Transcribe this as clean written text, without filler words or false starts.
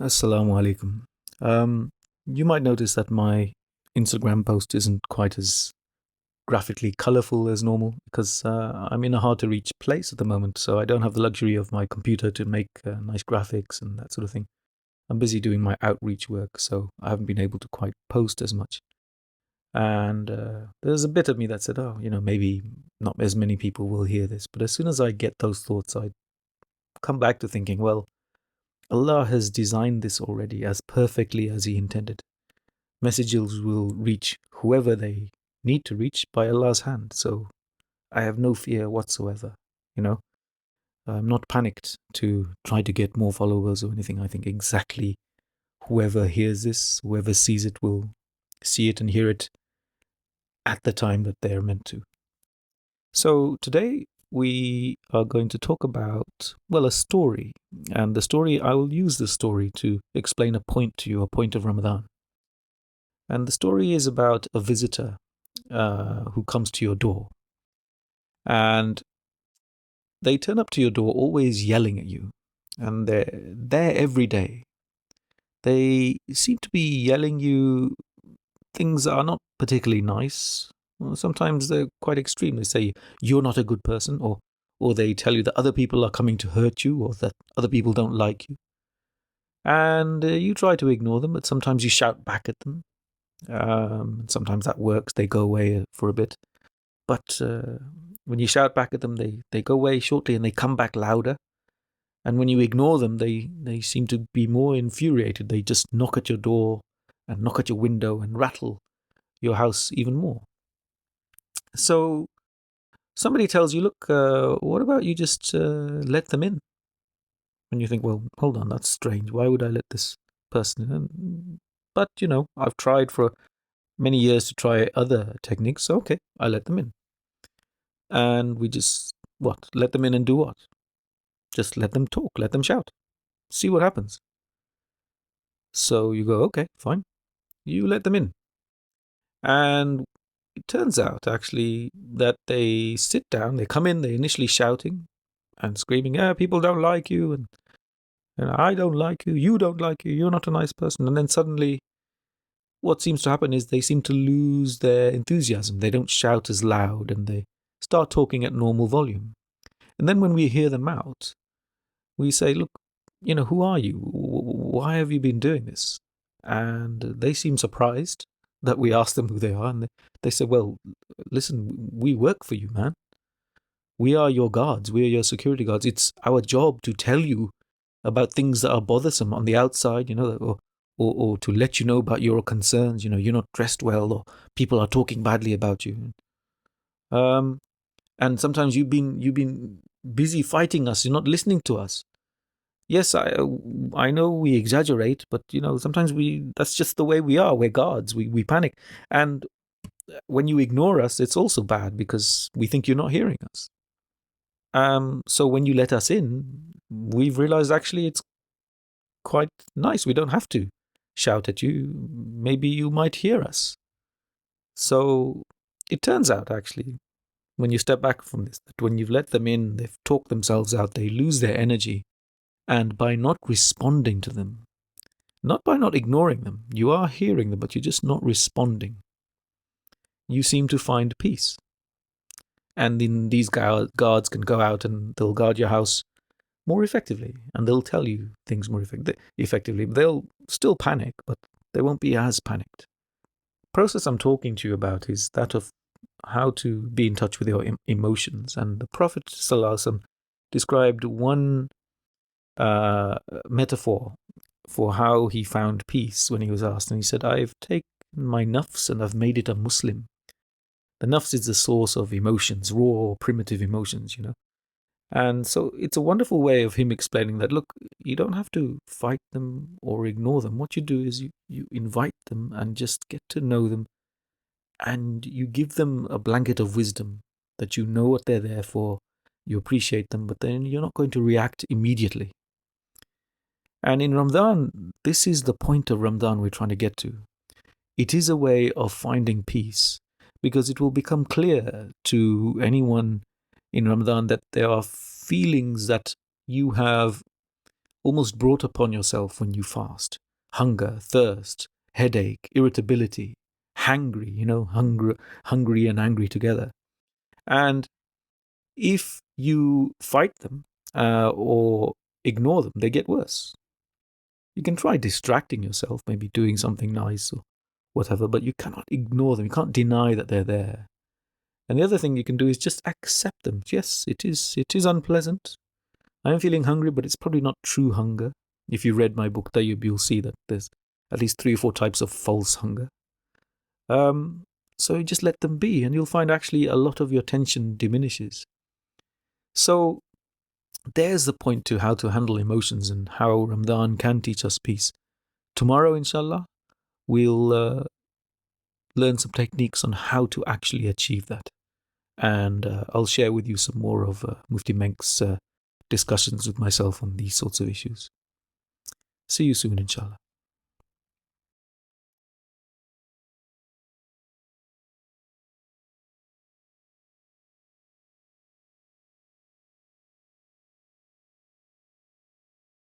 Assalamu alaikum. You might notice that my Instagram post isn't quite as graphically colorful as normal because I'm in a hard to reach place at the moment, so I don't have the luxury of my computer to make nice graphics and that sort of thing. I'm busy doing my outreach work, so I haven't been able to quite post as much. And there's a bit of me that said, oh, maybe not as many people will hear this. But as soon as I get those thoughts, I come back to thinking, well, Allah has designed this already as perfectly as He intended. Messages will reach whoever they need to reach by Allah's hand. So I have no fear whatsoever. You know, I'm not panicked to try to get more followers or anything. I think exactly whoever hears this, whoever sees it, will see it and hear it at the time that they are meant to. So today we are going to talk about, well, a story. And the story, I will use the story to explain a point to you, a point of Ramadan. And the story is about a visitor who comes to your door. And they turn up to your door always yelling at you. And they're there every day. They seem to be yelling you things that are not particularly nice. Well, sometimes they're quite extreme. They say you're not a good person, or they tell you that other people are coming to hurt you, or that other people don't like you. And you try to ignore them, but sometimes you shout back at them. Sometimes that works. They go away for a bit. But when you shout back at them, they go away shortly and they come back louder. And when you ignore them, they seem to be more infuriated. They just knock at your door and knock at your window and rattle your house even more. So somebody tells you, look, what about you just let them in? And you think, well, hold on, that's strange. Why would I let this person in? But, I've tried for many years to try other techniques. So, okay, I let them in. And we just, what? Let them in and do what? Just let them talk, let them shout, see what happens. So you go, okay, fine. You let them in. And it turns out actually that they sit down, they come in, they're initially shouting and screaming, yeah, people don't like you, and I don't like you, you don't like you, you're not a nice person. And then suddenly what seems to happen is they seem to lose their enthusiasm. They don't shout as loud and they start talking at normal volume. And then when we hear them out, we say, look, who are you? Why have you been doing this? And they seem surprised that we ask them who they are. And they say, well, listen, we work for you, man. We are your guards. We are your security guards. It's our job to tell you about things that are bothersome on the outside, or to let you know about your concerns. You're not dressed well, or people are talking badly about you. Um, and sometimes you've been busy fighting us. You're not listening to us. Yes, I know we exaggerate, but sometimes that's just the way we are. We're guards. We panic, and when you ignore us, it's also bad because we think you're not hearing us. So when you let us in, we've realized actually it's quite nice. We don't have to shout at you. Maybe you might hear us. So it turns out actually, when you step back from this, that when you've let them in, they've talked themselves out, they lose their energy, and by not responding to them, not by not ignoring them. You are hearing them, but you're just not responding. You seem to find peace. And then these guards can go out and they'll guard your house more effectively. And they'll tell you things more effectively. They'll still panic, but they won't be as panicked. The process I'm talking to you about is that of how to be in touch with your emotions. And the Prophet ﷺ described one metaphor for how he found peace when he was asked. And he said, I've taken my nafs and I've made it a Muslim. The nafs is the source of emotions, raw, primitive emotions. And so it's a wonderful way of him explaining that, look, you don't have to fight them or ignore them. What you do is you invite them and just get to know them, and you give them a blanket of wisdom that you know what they're there for, you appreciate them, but then you're not going to react immediately. And in Ramadan, this is the point of Ramadan we're trying to get to. It is a way of finding peace because it will become clear to anyone in Ramadan that there are feelings that you have almost brought upon yourself when you fast. Hunger, thirst, headache, irritability, hangry, hungry and angry together. And if you fight them or ignore them, they get worse. You can try distracting yourself, maybe doing something nice or whatever, but you cannot ignore them. You can't deny that they're there. And the other thing you can do is just accept them. Yes, it is unpleasant. I'm feeling hungry, but it's probably not true hunger. If you read my book, Tayyib, you'll see that there's at least 3 or 4 types of false hunger. So you just let them be, and you'll find actually a lot of your tension diminishes. So there's the point to how to handle emotions and how Ramadan can teach us peace. Tomorrow, inshallah, we'll learn some techniques on how to actually achieve that. And I'll share with you some more of Mufti Menk's discussions with myself on these sorts of issues. See you soon, inshallah.